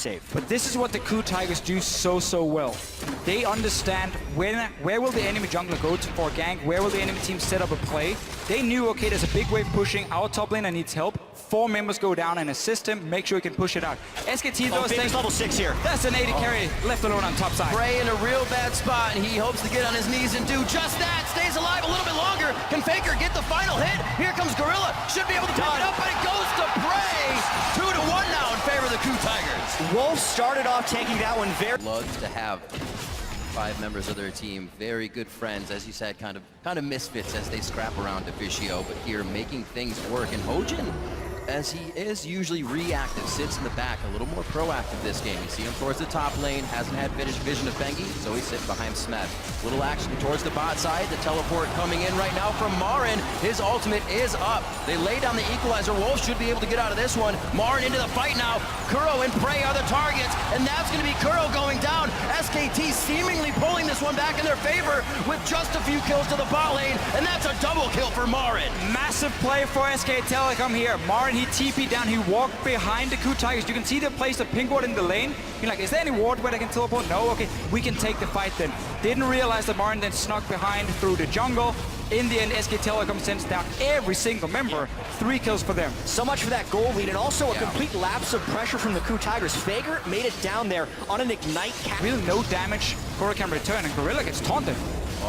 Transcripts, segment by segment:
safe. But this is what the KOO Tigers do so well. They understand where will the enemy jungler go to for a gank, where will the enemy team set up a play. They knew, okay, there's a big wave pushing, our top laner needs help. 4 members go down and assist him, make sure he can push it out. SKT though Faker's level 6 here. That's an 80 carry left alone on top side. Prey in a real bad spot, and he hopes to get on his knees and do just that. Stays alive a little bit longer. Can Faker get the final hit? Here comes Gorilla. Should be able to pick it up, but it goes to Prey. 2-1 now in favor of the KOO Tigers. Wolf started off taking that one very... Love to have 5 members of their team, very good friends, as you said, kind of misfits as they scrap around Deficio, but here making things work. And Hojin, as he is usually reactive, sits in the back, a little more proactive this game. You see him towards the top lane, hasn't had finished vision of Bengi, so he's sitting behind Smeb. Little action towards the bot side, the teleport coming in right now from Marin. His ultimate is up. They lay down the equalizer. Wolf should be able to get out of this one. Marin into the fight now. KOO and Prey are the targets, and that's going to be KOO going down. SKT seemingly pulling this one back in their favor with just a few kills to the bot lane, and that's a double kill for Marin. Massive play for SK Telecom here. Marin, he TP'd down, he walked behind the KOO Tigers. You can see they placed a pink ward in the lane. You're like, is there any ward where they can teleport? No, okay, we can take the fight then. Didn't realize that Marin then snuck behind through the jungle. In the end, SK Telecom sends down every single member. 3 kills for them. So much for that goal lead, and also a complete lapse of pressure from the KOO Tigers. Faker made it down there on an ignite cap. Really no damage. Gorilla can return, and Gorilla gets taunted.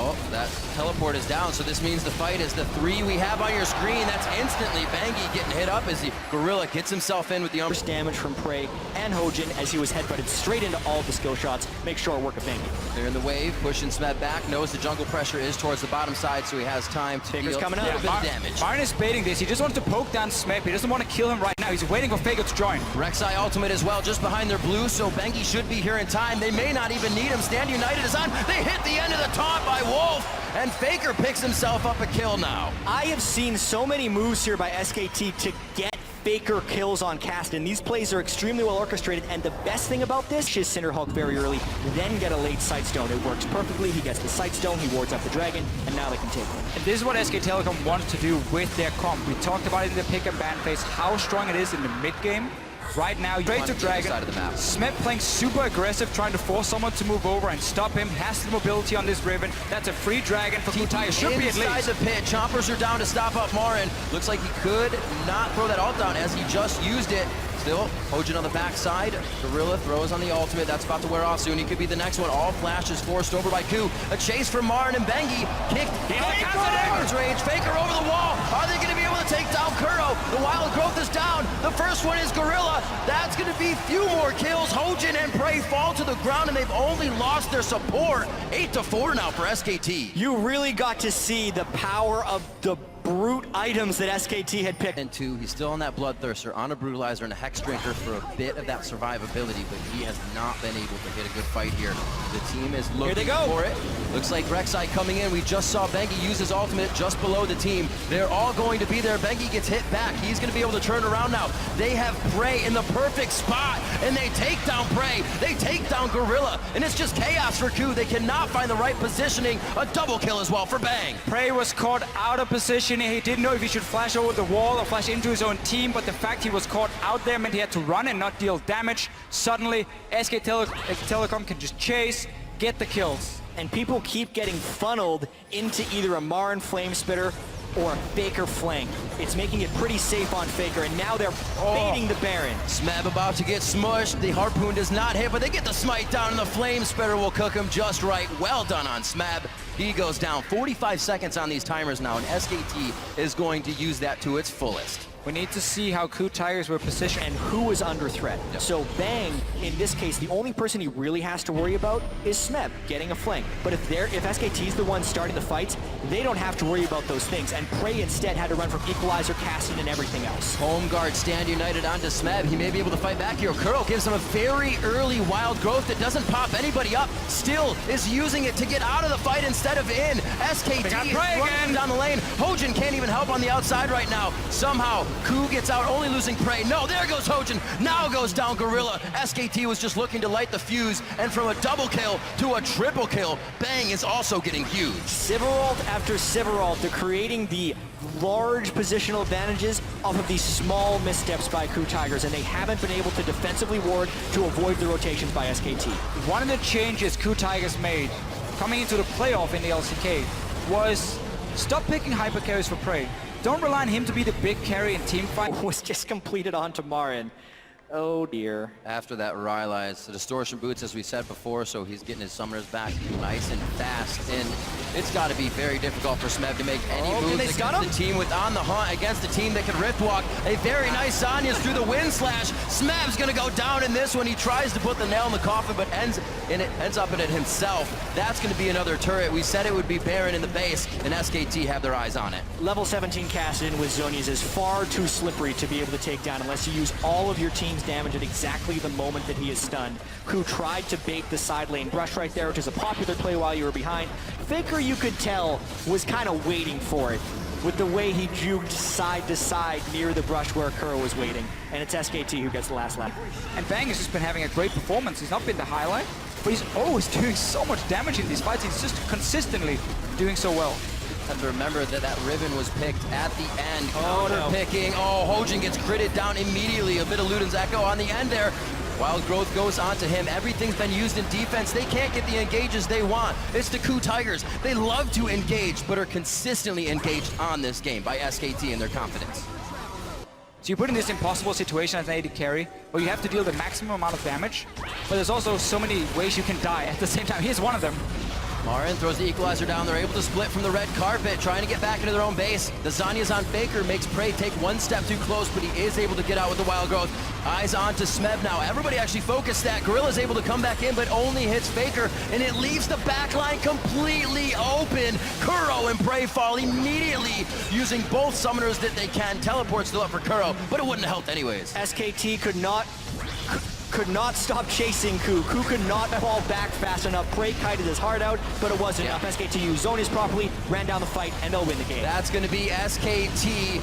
Oh, that teleport is down, so this means the fight is the 3 we have on your screen. That's instantly Bengi getting hit up as the Gorilla gets himself in with the first damage from Prey and Hojin as he was headbutted straight into all of the skill shots. Make short work of Bengi. They're in the wave, pushing Smeb back, knows the jungle pressure is towards the bottom side, so he has time to deal coming a up. little bit of damage. Marin is baiting this. He just wants to poke down Smeb. He doesn't want to kill him right now. He's waiting for Faker to join. Rek'Sai ultimate as well, just behind their blue, so Bengi should be here in time. They may not even need him. Stand United is on. They hit the end of the taunt by Wolf, and Faker picks himself up a kill now. I have seen so many moves here by SKT to get Faker kills on cast, and these plays are extremely well orchestrated, and the best thing about this is Cinderhulk very early, then get a late Sightstone. It works perfectly. He gets the Sightstone, he wards up the dragon, and now they can take him. And this is what SK Telecom wants to do with their comp. We talked about it in the pick and ban phase, how strong it is in the mid game. Right now, straight to dragon. Smeb playing super aggressive, trying to force someone to move over and stop him. Has the mobility on this Riven. That's a free dragon for KOO Tigers. Should be at least. Inside the pit, chompers are down to stop up Marin. Looks like he could not throw that ult down as he just used it. Still, Hojin on the backside. Gorilla throws on the ultimate. That's about to wear off soon. He could be the next one. All flashes forced over by KOO. A chase from Marin and Bengi. Kicked. Faker's range. Faker over the wall. Are they going to be able to take down KOO? The wild growth is down. The first one is Gorilla. That's going to be few more kills. Hojin and Prey fall to the ground, and they've only lost their support. 8-4 now for SKT. You really got to see the power of the brute items that SKT had picked. And 2, he's still on that Bloodthirster, on a Brutalizer and a Hex Drinker for a bit of that survivability, but he has not been able to hit a good fight here. The team is looking for it. Looks like Rek'Sai coming in. We just saw Bengi use his ultimate just below the team. They're all going to be there. Bengi gets hit back. He's going to be able to turn around now. They have Prey in the perfect spot, and they take down Prey. They take down Gorilla, and it's just chaos for KOO. They cannot find the right positioning. A double kill as well for Bang. Prey was caught out of position. He didn't know if he should flash over the wall or flash into his own team, but the fact he was caught out there meant he had to run and not deal damage. Suddenly, SK Telecom can just chase, get the kills. And people keep getting funneled into either a Marin Flamespitter or a Faker flank. It's making it pretty safe on Faker, and now they're baiting the Baron. Smeb about to get smushed. The Harpoon does not hit, but they get the smite down, and the Flame Spitter will cook him just right. Well done on Smeb. He goes down. 45 seconds on these timers now, and SKT is going to use that to its fullest. We need to see how KOO Tigers were positioned and who was under threat. Yep. So Bang, in this case, the only person he really has to worry about is Smeb getting a flank. But if SKT's the one starting the fights, they don't have to worry about those things. And Prey instead had to run from Equalizer, Casting, and everything else. Home guard Stand United onto Smeb. He may be able to fight back here. KOO gives him a very early wild growth that doesn't pop anybody up. Still is using it to get out of the fight instead of in. SKT They got is Prey running again. down the lane. Hojin can't even help on the outside right now. Somehow, KOO gets out, only losing Prey. No, there goes Hojin. Now goes down Gorilla. SKT was just looking to light the fuse, and from a double kill to a triple kill, Bang is also getting huge. Sivaralt after Sivaralt, they're creating the large positional advantages off of these small missteps by KOO Tigers, and they haven't been able to defensively ward to avoid the rotations by SKT. One of the changes KOO Tigers made coming into the playoff in the LCK was stop picking hyper carries for Prey. Don't rely on him to be the big carry in team fight. Was just completed onto Marin. Oh dear. After that Rylai's, the distortion boots, as we said before, so he's getting his summoners back nice and fast, and it's got to be very difficult for Smev to make any moves they stun against the team with on the hunt, against the team that can rift walk. A very nice Zanya's through the wind slash. Smev's gonna go down in this one. He tries to put the nail in the coffin, but ends up in it himself. That's gonna be another turret. We said it would be Baron in the base, and SKT have their eyes on it. Level 17 Kassadin with Zhonya's is far too slippery to be able to take down unless you use all of your team's damage at exactly the moment that he is stunned. KOO tried to bait the side lane brush right there, which is a popular play while you were behind. Faker, you could tell, was kind of waiting for it with the way he juked side to side near the brush where Kuro was waiting. And it's SKT who gets the last lap. And Bang has just been having a great performance. He's not been the highlight, but he's always doing so much damage in these fights. He's just consistently doing so well. Have to remember that that Riven was picked at the end. Oh, no. Picking. Oh, Hojin gets critted down immediately. A bit of Luden's Echo on the end there. Wild Growth goes onto him. Everything's been used in defense. They can't get the engages they want. It's the KOO Tigers. They love to engage, but are consistently engaged on this game by SKT and their confidence. So you put in this impossible situation as an AD carry, where you have to deal the maximum amount of damage, but there's also so many ways you can die at the same time. Here's one of them. Marin throws the equalizer down. They're able to split from the red carpet, trying to get back into their own base. The Zanya's on Faker, makes Prey take one step too close, but he is able to get out with the Wild Growth. Eyes on to Smev now. Everybody actually focused that. Gorilla's able to come back in, but only hits Faker, and it leaves the backline completely open. Kuro and Prey fall immediately, using both summoners that they can. Teleport still up for Kuro, but it wouldn't have helped anyways. SKT could not stop chasing KOO. KOO could not fall back fast enough. Prey kited his heart out, but it wasn't enough. SKT used Zhonya's properly, ran down the fight, and they'll win the game. That's going to be SKT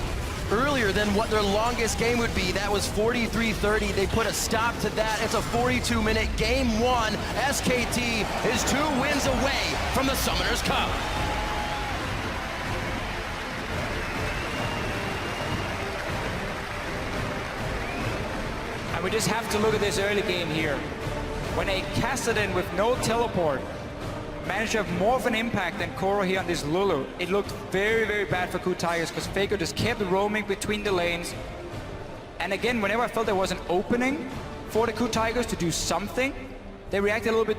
earlier than what their longest game would be. That was 43-30. They put a stop to that. It's a 42-minute game one. SKT is 2 wins away from the Summoners Cup. And we just have to look at this early game here. When a Kassadin with no teleport managed to have more of an impact than Kuro here on this Lulu, it looked very, very bad for KOO Tigers because Faker just kept roaming between the lanes. And again, whenever I felt there was an opening for the KOO Tigers to do something, they reacted a little bit